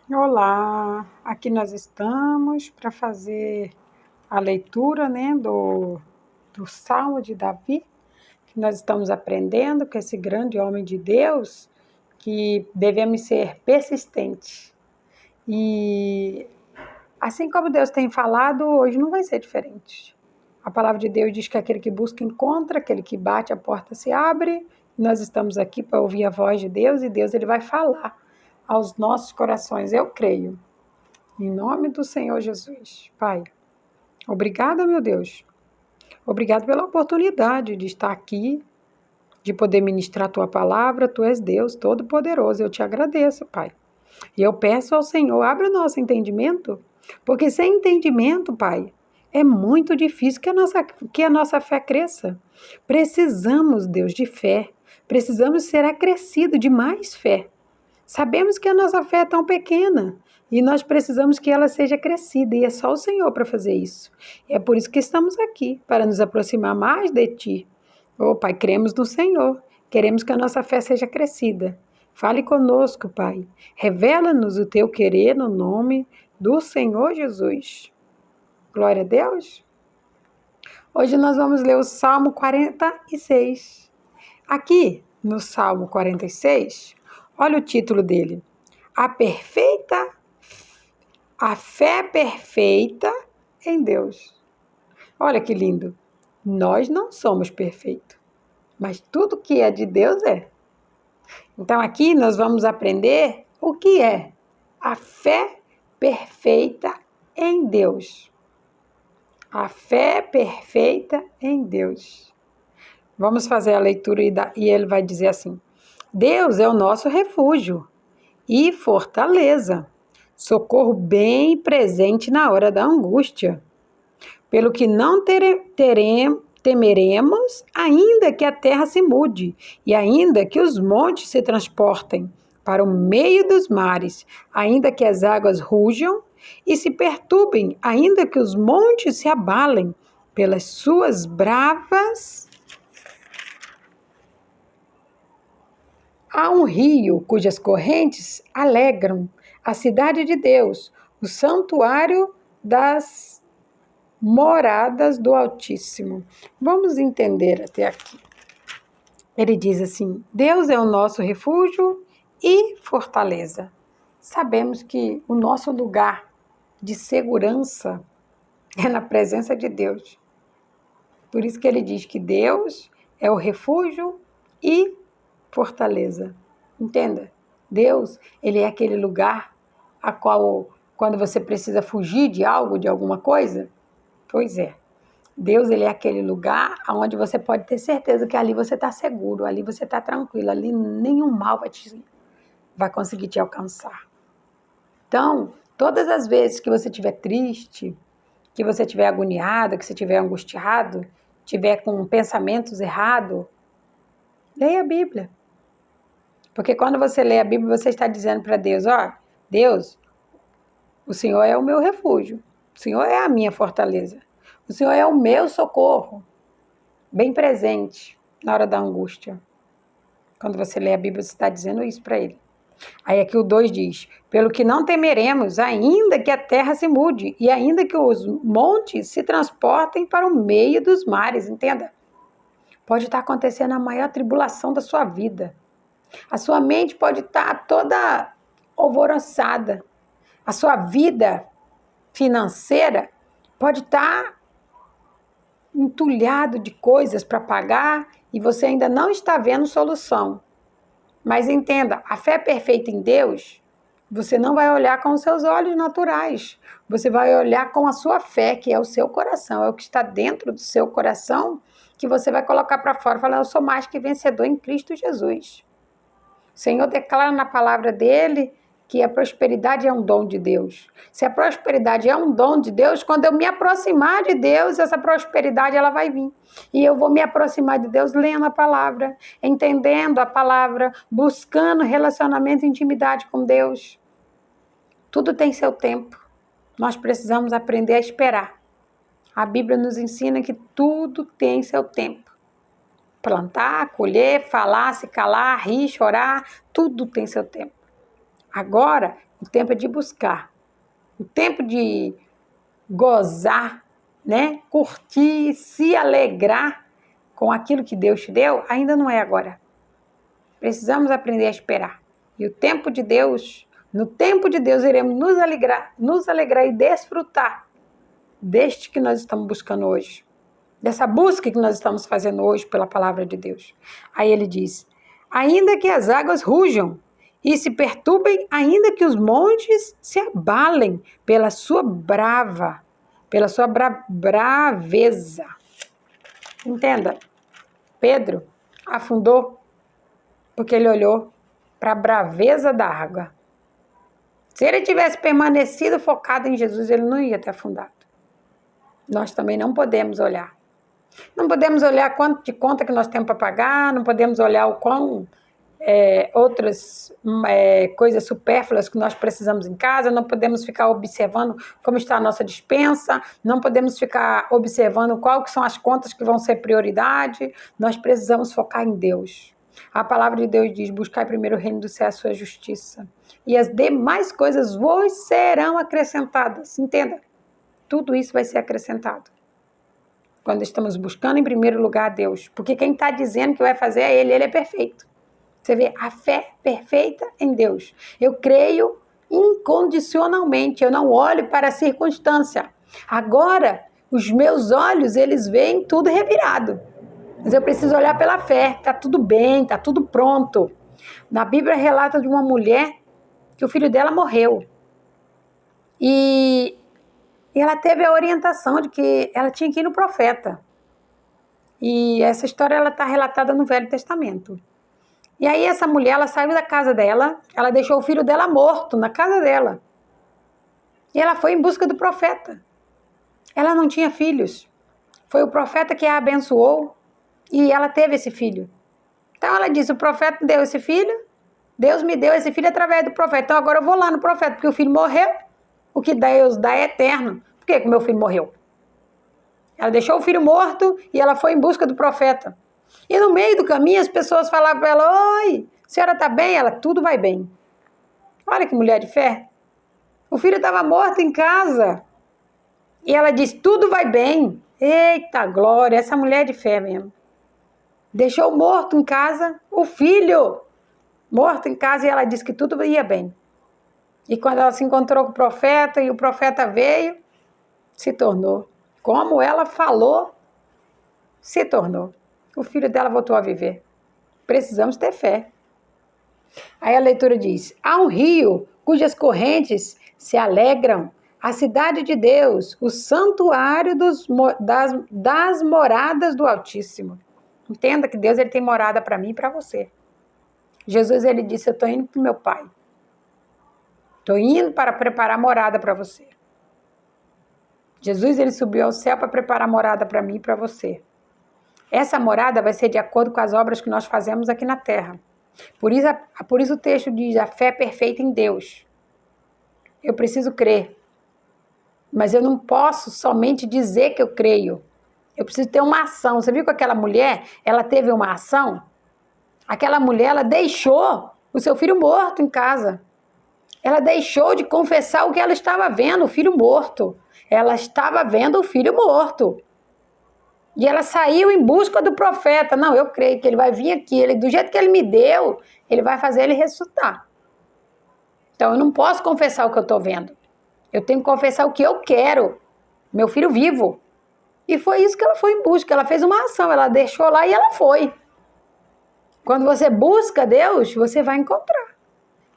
Olá, aqui nós estamos para fazer a leitura, do Salmo de Davi, que nós estamos aprendendo com esse grande homem de Deus, que devemos ser persistentes. E assim como Deus tem falado, hoje não vai ser diferente. A palavra de Deus diz que aquele que busca encontra, aquele que bate a porta se abre. Nós estamos aqui para ouvir a voz de Deus e Deus ele vai falar aos nossos corações, eu creio. Em nome do Senhor Jesus. Pai, obrigada, meu Deus. Obrigado pela oportunidade de estar aqui, de poder ministrar a tua palavra. Tu és Deus Todo-Poderoso. Eu te agradeço, Pai. E eu peço ao Senhor, abre o nosso entendimento, porque sem entendimento, Pai, é muito difícil que a nossa fé cresça. Precisamos, Deus, de fé. Precisamos ser acrescidos de mais fé. Sabemos que a nossa fé é tão pequena e nós precisamos que ela seja crescida e é só o Senhor para fazer isso. E é por isso que estamos aqui, para nos aproximar mais de Ti. Oh, Pai, cremos no Senhor, queremos que a nossa fé seja crescida. Fale conosco, Pai. Revela-nos o Teu querer no nome do Senhor Jesus. Glória a Deus. Hoje nós vamos ler o Salmo 46. Aqui, no Salmo 46, olha o título dele. A fé perfeita em Deus. Olha que lindo. Nós não somos perfeitos, mas tudo que é de Deus é. Então aqui nós vamos aprender o que é a fé perfeita em Deus. A fé perfeita em Deus. Vamos fazer a leitura e ele vai dizer assim: Deus é o nosso refúgio e fortaleza, socorro bem presente na hora da angústia. Pelo que não temeremos, ainda que a terra se mude, e ainda que os montes se transportem para o meio dos mares, ainda que as águas rujam e se perturbem, ainda que os montes se abalem pelas suas bravas. Há um rio cujas correntes alegram a cidade de Deus, o santuário das moradas do Altíssimo. Vamos entender até aqui. Ele diz assim: Deus é o nosso refúgio e fortaleza. Sabemos que o nosso lugar de segurança é na presença de Deus. Por isso que ele diz que Deus é o refúgio e fortaleza. Entenda? Deus, ele é aquele lugar a qual, quando você precisa fugir de algo, de alguma coisa, pois é. Deus, ele é aquele lugar onde você pode ter certeza que ali você está seguro, ali você está tranquilo, ali nenhum mal vai conseguir te alcançar. Então, todas as vezes que você estiver triste, que você estiver agoniado, que você estiver angustiado, estiver com pensamentos errados, leia a Bíblia. Porque quando você lê a Bíblia, você está dizendo para Deus, ó, Deus, o Senhor é o meu refúgio, o Senhor é a minha fortaleza, o Senhor é o meu socorro, bem presente na hora da angústia. Quando você lê a Bíblia, você está dizendo isso para Ele. Aí aqui o 2 diz, pelo que não temeremos, ainda que a terra se mude, e ainda que os montes se transportem para o meio dos mares, entenda? Pode estar acontecendo a maior tribulação da sua vida. A sua mente pode estar toda alvoroçada. A sua vida financeira pode estar entulhado de coisas para pagar e você ainda não está vendo solução. Mas entenda, a fé perfeita em Deus, você não vai olhar com os seus olhos naturais. Você vai olhar com a sua fé, que é o seu coração, é o que está dentro do seu coração, que você vai colocar para fora e falar, eu sou mais que vencedor em Cristo Jesus. O Senhor declara na palavra dele que a prosperidade é um dom de Deus. Se a prosperidade é um dom de Deus, quando eu me aproximar de Deus, essa prosperidade ela vai vir. E eu vou me aproximar de Deus lendo a palavra, entendendo a palavra, buscando relacionamento e intimidade com Deus. Tudo tem seu tempo. Nós precisamos aprender a esperar. A Bíblia nos ensina que tudo tem seu tempo. Plantar, colher, falar, se calar, rir, chorar, tudo tem seu tempo. Agora, O tempo é de buscar. O tempo de gozar, né? Curtir, se alegrar com aquilo que Deus te deu, ainda não é agora. Precisamos aprender a esperar. E o tempo de Deus, no tempo de Deus, iremos nos alegrar e desfrutar deste que nós estamos buscando hoje. Dessa busca que nós estamos fazendo hoje pela palavra de Deus. Aí ele diz, ainda que as águas rujam e se perturbem, ainda que os montes se abalem pela sua braveza. Entenda, Pedro afundou porque ele olhou para a braveza da água. Se ele tivesse permanecido focado em Jesus, ele não ia ter afundado. Nós também não podemos olhar. Não podemos olhar quanto de conta que nós temos para pagar, não podemos olhar o quão outras coisas supérfluas que nós precisamos em casa, não podemos ficar observando como está a nossa despensa, não podemos ficar observando quais são as contas que vão ser prioridade. Nós precisamos focar em Deus. A palavra de Deus diz, buscai primeiro o reino do céu e a sua justiça, e as demais coisas vos serão acrescentadas. Entenda, tudo isso vai ser acrescentado quando estamos buscando em primeiro lugar a Deus, porque quem está dizendo que vai fazer é Ele é perfeito. Você vê, a fé perfeita em Deus. Eu creio incondicionalmente, eu não olho para a circunstância. Agora, os meus olhos, eles veem tudo revirado. Mas eu preciso olhar pela fé, está tudo bem, está tudo pronto. Na Bíblia relata de uma mulher que o filho dela morreu. E ela teve a orientação de que ela tinha que ir no profeta. E essa história está relatada no Velho Testamento. E aí essa mulher, ela saiu da casa dela, ela deixou o filho dela morto na casa dela. E ela foi em busca do profeta. Ela não tinha filhos. Foi o profeta que a abençoou e ela teve esse filho. Então ela disse, o profeta deu esse filho, Deus me deu esse filho através do profeta. Então agora eu vou lá no profeta, porque o filho morreu. O que Deus dá é eterno. Por que o meu filho morreu? Ela deixou o filho morto e ela foi em busca do profeta. E no meio do caminho as pessoas falavam para ela, oi, a senhora está bem? Ela, tudo vai bem. Olha que mulher de fé. O filho estava morto em casa. E ela disse, tudo vai bem. Eita glória, essa mulher de fé mesmo. Deixou morto em casa, o filho morto em casa, e ela disse que tudo ia bem. E quando ela se encontrou com o profeta e o profeta veio, se tornou. Como ela falou, se tornou. O filho dela voltou a viver. Precisamos ter fé. Aí a leitura diz, há um rio cujas correntes se alegram, a cidade de Deus, o santuário das moradas do Altíssimo. Entenda que Deus ele tem morada para mim e para você. Jesus ele disse, eu estou indo para o meu Pai. Estou indo para preparar morada para você. Jesus ele subiu ao céu para preparar morada para mim e para você. Essa morada vai ser de acordo com as obras que nós fazemos aqui na terra. Por isso o texto diz, a fé perfeita em Deus. Eu preciso crer. Mas eu não posso somente dizer que eu creio. Eu preciso ter uma ação. Você viu que aquela mulher, ela teve uma ação? Aquela mulher, ela deixou o seu filho morto em casa. Ela deixou de confessar o que ela estava vendo, o filho morto. Ela estava vendo o filho morto. E ela saiu em busca do profeta. Não, eu creio que ele vai vir aqui. Do jeito que ele me deu, ele vai fazer ele ressuscitar. Então, eu não posso confessar o que eu estou vendo. Eu tenho que confessar o que eu quero. Meu filho vivo. E foi isso que ela foi em busca. Ela fez uma ação. Ela deixou lá e ela foi. Quando você busca Deus, você vai encontrar.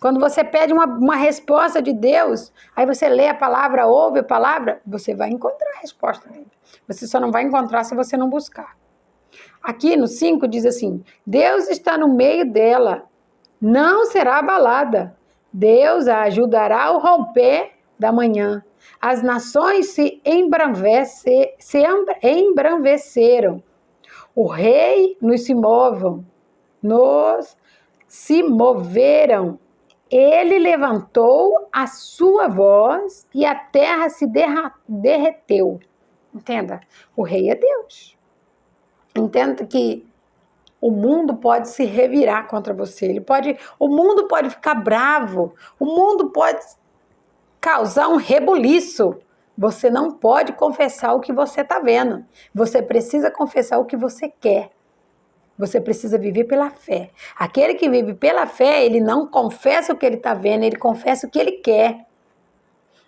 Quando você pede uma resposta de Deus, aí você lê a palavra, ouve a palavra, você vai encontrar a resposta dele. Você só não vai encontrar se você não buscar. Aqui no 5 diz assim, Deus está no meio dela, não será abalada. Deus a ajudará ao romper da manhã. As nações se embranveceram. O rei nos se moveram. Ele levantou a sua voz e a terra se derreteu. Entenda, o rei é Deus. Entenda que o mundo pode se revirar contra você. O mundo pode ficar bravo. O mundo pode causar um rebuliço. Você não pode confessar o que você está vendo. Você precisa confessar o que você quer. Você precisa viver pela fé. Aquele que vive pela fé, ele não confessa o que ele está vendo, ele confessa o que ele quer.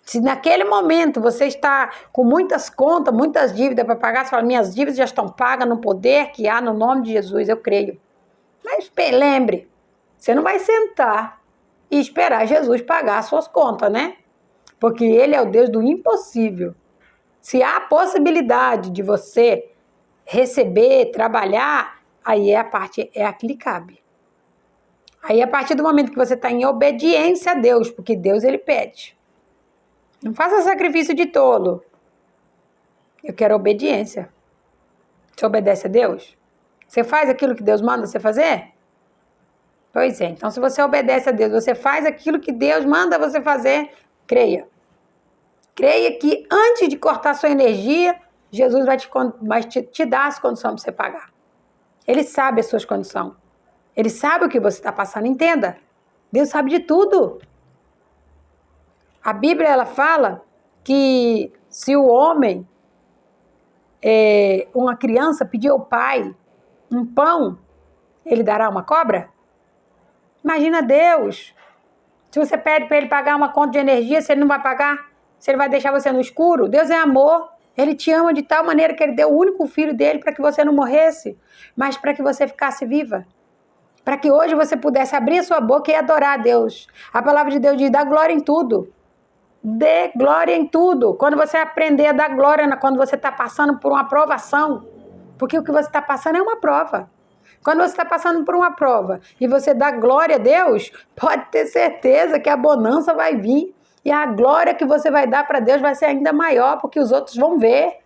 Se naquele momento você está com muitas contas, muitas dívidas para pagar, você fala, minhas dívidas já estão pagas no poder que há no nome de Jesus, eu creio. Mas lembre, você não vai sentar e esperar Jesus pagar as suas contas, né? Porque ele é o Deus do impossível. Se há a possibilidade de você receber, trabalhar, aí é a que lhe cabe. Aí a partir do momento que você está em obediência a Deus, porque Deus ele pede. Não faça sacrifício de tolo. Eu quero obediência. Você obedece a Deus? Você faz aquilo que Deus manda você fazer? Pois é, então se você obedece a Deus, você faz aquilo que Deus manda você fazer, creia. Creia que antes de cortar sua energia, Jesus vai te dar as condições para você pagar. Ele sabe as suas condições. Ele sabe o que você está passando. Entenda. Deus sabe de tudo. A Bíblia ela fala que se o homem, uma criança, pedir ao pai um pão, ele dará uma cobra? Imagina Deus. Se você pede para ele pagar uma conta de energia, se ele não vai pagar, se ele vai deixar você no escuro, Deus é amor. Ele te ama de tal maneira que ele deu o único filho dele para que você não morresse, mas para que você ficasse viva. Para que hoje você pudesse abrir a sua boca e adorar a Deus. A palavra de Deus diz, dá glória em tudo. Dê glória em tudo. Quando você aprender a dar glória, quando você está passando por uma provação, porque o que você está passando é uma prova. Quando você está passando por uma prova e você dá glória a Deus, pode ter certeza que a bonança vai vir. E a glória que você vai dar para Deus vai ser ainda maior, porque os outros vão ver.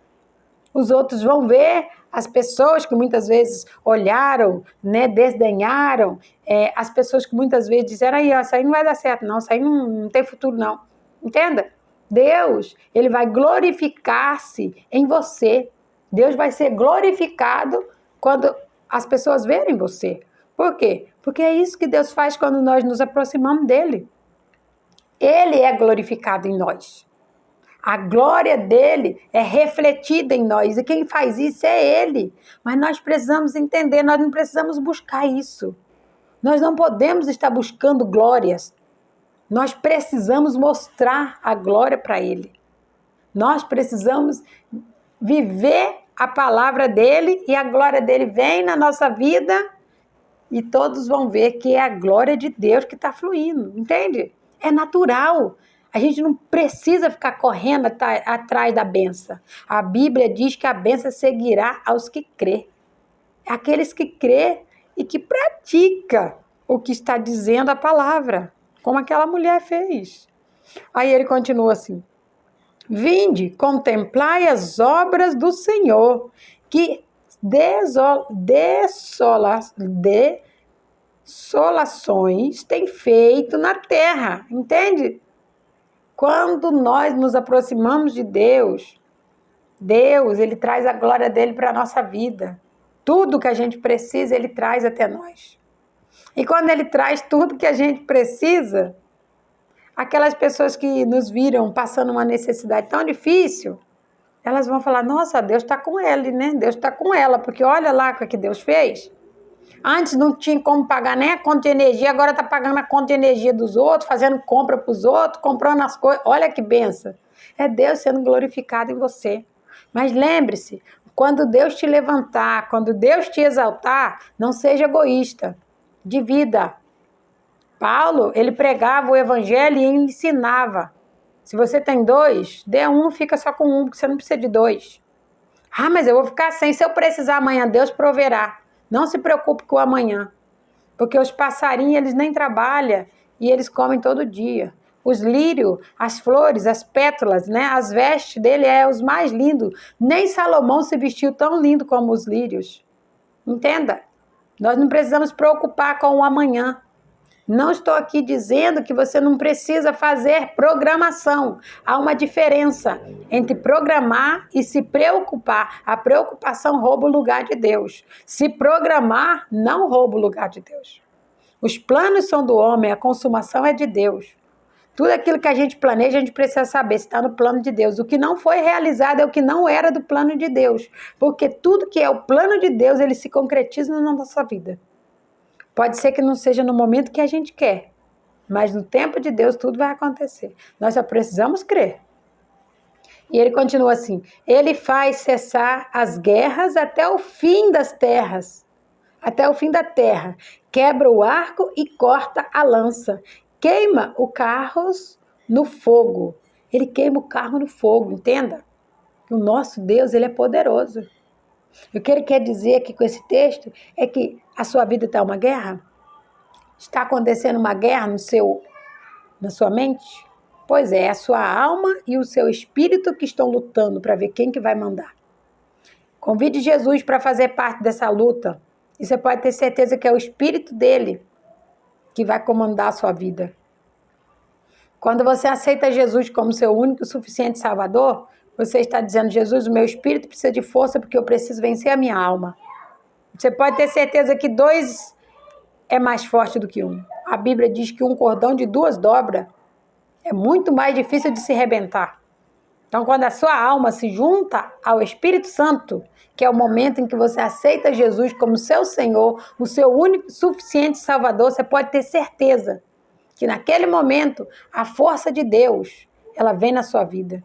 Os outros vão ver as pessoas que muitas vezes olharam, né, desdenharam, as pessoas que muitas vezes disseram, aí, ó, isso aí não vai dar certo, não, isso aí não tem futuro, não. Entenda? Deus, ele vai glorificar-se em você. Deus vai ser glorificado quando as pessoas verem você. Por quê? Porque é isso que Deus faz quando nós nos aproximamos dele. Ele é glorificado em nós. A glória dele é refletida em nós. E quem faz isso é ele. Mas nós precisamos entender, nós não precisamos buscar isso. Nós não podemos estar buscando glórias. Nós precisamos mostrar a glória para ele. Nós precisamos viver a palavra dele e a glória dele vem na nossa vida e todos vão ver que é a glória de Deus que está fluindo. Entende? É natural. A gente não precisa ficar correndo atrás da bênção. A Bíblia diz que a bênção seguirá aos que crê. Aqueles que crê e que pratica o que está dizendo a palavra, como aquela mulher fez. Aí ele continua assim, vinde, contemplai as obras do Senhor, que desolações tem feito na terra, entende? Quando nós nos aproximamos de Deus, ele traz a glória dele para a nossa vida. Tudo que a gente precisa, ele traz até nós. E quando ele traz tudo que a gente precisa, aquelas pessoas que nos viram passando uma necessidade tão difícil, elas vão falar, nossa, Deus está com ele, né? Deus está com ela, porque olha lá o que Deus fez. Antes não tinha como pagar nem a conta de energia, agora está pagando a conta de energia dos outros, fazendo compra para os outros, comprando as coisas. Olha que benção. É Deus sendo glorificado em você. Mas lembre-se, quando Deus te levantar, quando Deus te exaltar, não seja egoísta. Divida. Paulo, ele pregava o evangelho e ensinava. Se você tem 2, dê um, fica só com um, porque você não precisa de 2. Ah, mas eu vou ficar sem. Se eu precisar amanhã, Deus proverá. Não se preocupe com o amanhã, porque os passarinhos, eles nem trabalham e eles comem todo dia. Os lírios, as flores, as pétalas, né? As vestes dele os mais lindos. Nem Salomão se vestiu tão lindo como os lírios. Entenda? Nós não precisamos preocupar com o amanhã. Não estou aqui dizendo que você não precisa fazer programação. Há uma diferença entre programar e se preocupar. A preocupação rouba o lugar de Deus. Se programar, não rouba o lugar de Deus. Os planos são do homem, a consumação é de Deus. Tudo aquilo que a gente planeja, a gente precisa saber se está no plano de Deus. O que não foi realizado é o que não era do plano de Deus. Porque tudo que é o plano de Deus, ele se concretiza na nossa vida. Pode ser que não seja no momento que a gente quer, mas no tempo de Deus tudo vai acontecer. Nós só precisamos crer. E ele continua assim: ele faz cessar as guerras até o fim das terras, até o fim da terra. Quebra o arco e corta a lança. Queima os carros no fogo. Ele queima o carro no fogo, entenda? O nosso Deus, ele é poderoso. O que ele quer dizer aqui com esse texto é que a sua vida está uma guerra? Está acontecendo uma guerra na sua mente? Pois é a sua alma e o seu espírito que estão lutando para ver quem que vai mandar. Convide Jesus para fazer parte dessa luta. E você pode ter certeza que é o espírito dele que vai comandar a sua vida. Quando você aceita Jesus como seu único e suficiente Salvador, você está dizendo: Jesus, o meu espírito precisa de força porque eu preciso vencer a minha alma. Você pode ter certeza que 2 é mais forte do que 1. A Bíblia diz que um cordão de 2 dobras é muito mais difícil de se rebentar. Então, quando a sua alma se junta ao Espírito Santo, que é o momento em que você aceita Jesus como seu Senhor, o seu único e suficiente Salvador, você pode ter certeza que naquele momento a força de Deus, ela vem na sua vida.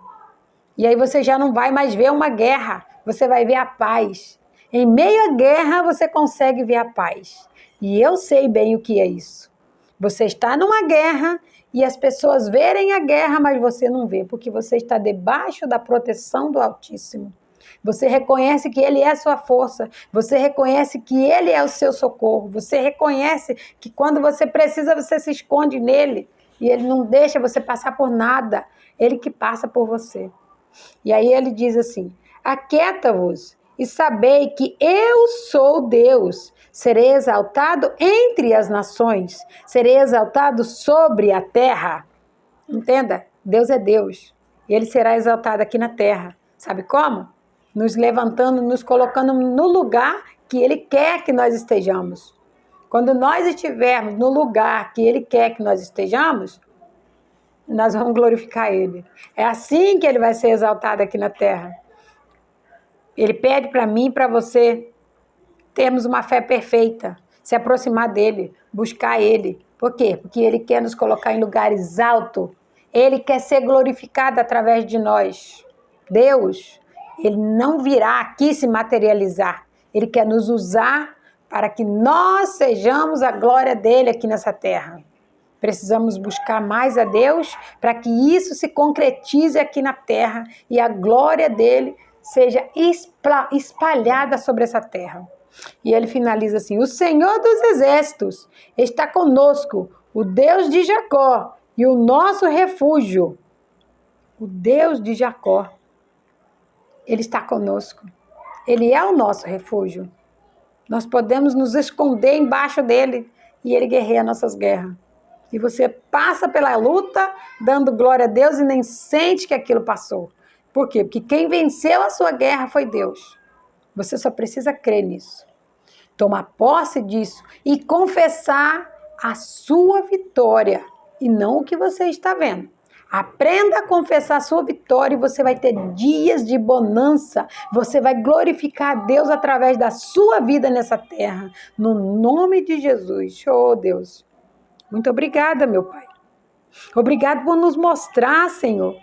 E aí você já não vai mais ver uma guerra, você vai ver a paz. Em meio à guerra você consegue ver a paz. E eu sei bem o que é isso. Você está numa guerra e as pessoas verem a guerra, mas você não vê, porque você está debaixo da proteção do Altíssimo. Você reconhece que Ele é a sua força, você reconhece que Ele é o seu socorro, você reconhece que quando você precisa, você se esconde nele e Ele não deixa você passar por nada, Ele que passa por você. E aí ele diz assim: aquieta-vos e sabei que eu sou Deus, serei exaltado entre as nações, serei exaltado sobre a terra. Entenda? Deus é Deus. E Ele será exaltado aqui na terra. Sabe como? Nos levantando, nos colocando no lugar que Ele quer que nós estejamos. Quando nós estivermos no lugar que Ele quer que nós estejamos, nós vamos glorificar Ele. É assim que Ele vai ser exaltado aqui na terra. Ele pede para mim e para você termos uma fé perfeita, se aproximar dEle, buscar Ele. Por quê? Porque Ele quer nos colocar em lugares altos. Ele quer ser glorificado através de nós. Deus, Ele não virá aqui se materializar. Ele quer nos usar para que nós sejamos a glória dEle aqui nessa terra. Precisamos buscar mais a Deus para que isso se concretize aqui na terra e a glória dEle seja espalhada sobre essa terra. E ele finaliza assim: o Senhor dos Exércitos está conosco, o Deus de Jacó e o nosso refúgio. O Deus de Jacó, Ele está conosco. Ele é o nosso refúgio. Nós podemos nos esconder embaixo dele e ele guerreia nossas guerras. E você passa pela luta dando glória a Deus e nem sente que aquilo passou. Por quê? Porque quem venceu a sua guerra foi Deus. Você só precisa crer nisso. Tomar posse disso e confessar a sua vitória e não o que você está vendo. Aprenda a confessar a sua vitória e você vai ter dias de bonança. Você vai glorificar a Deus através da sua vida nessa terra. No nome de Jesus. Oh, Deus. Muito obrigada, meu Pai. Obrigado por nos mostrar, Senhor,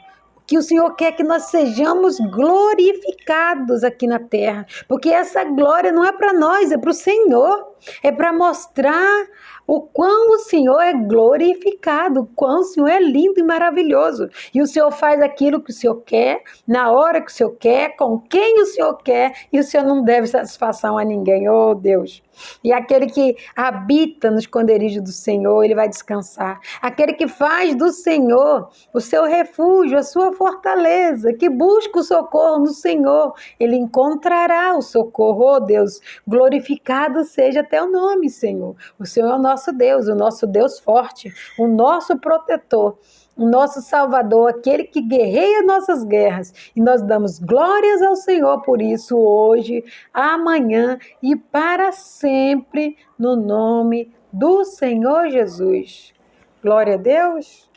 que o Senhor quer que nós sejamos glorificados aqui na terra. Porque essa glória não é para nós, é para o Senhor. É para mostrar o quão o Senhor é glorificado, o quão o Senhor é lindo e maravilhoso. E o Senhor faz aquilo que o Senhor quer, na hora que o Senhor quer, com quem o Senhor quer, e o Senhor não deve satisfação a ninguém. Oh, Deus! E aquele que habita no esconderijo do Senhor, ele vai descansar. Aquele que faz do Senhor o seu refúgio, a sua fortaleza, que busca o socorro no Senhor, ele encontrará o socorro. Oh, Deus, glorificado seja teu nome, Senhor. O Senhor é o nosso Deus forte, o nosso protetor, o nosso Salvador, aquele que guerreia nossas guerras. E nós damos glórias ao Senhor por isso hoje, amanhã e para sempre, no nome do Senhor Jesus. Glória a Deus.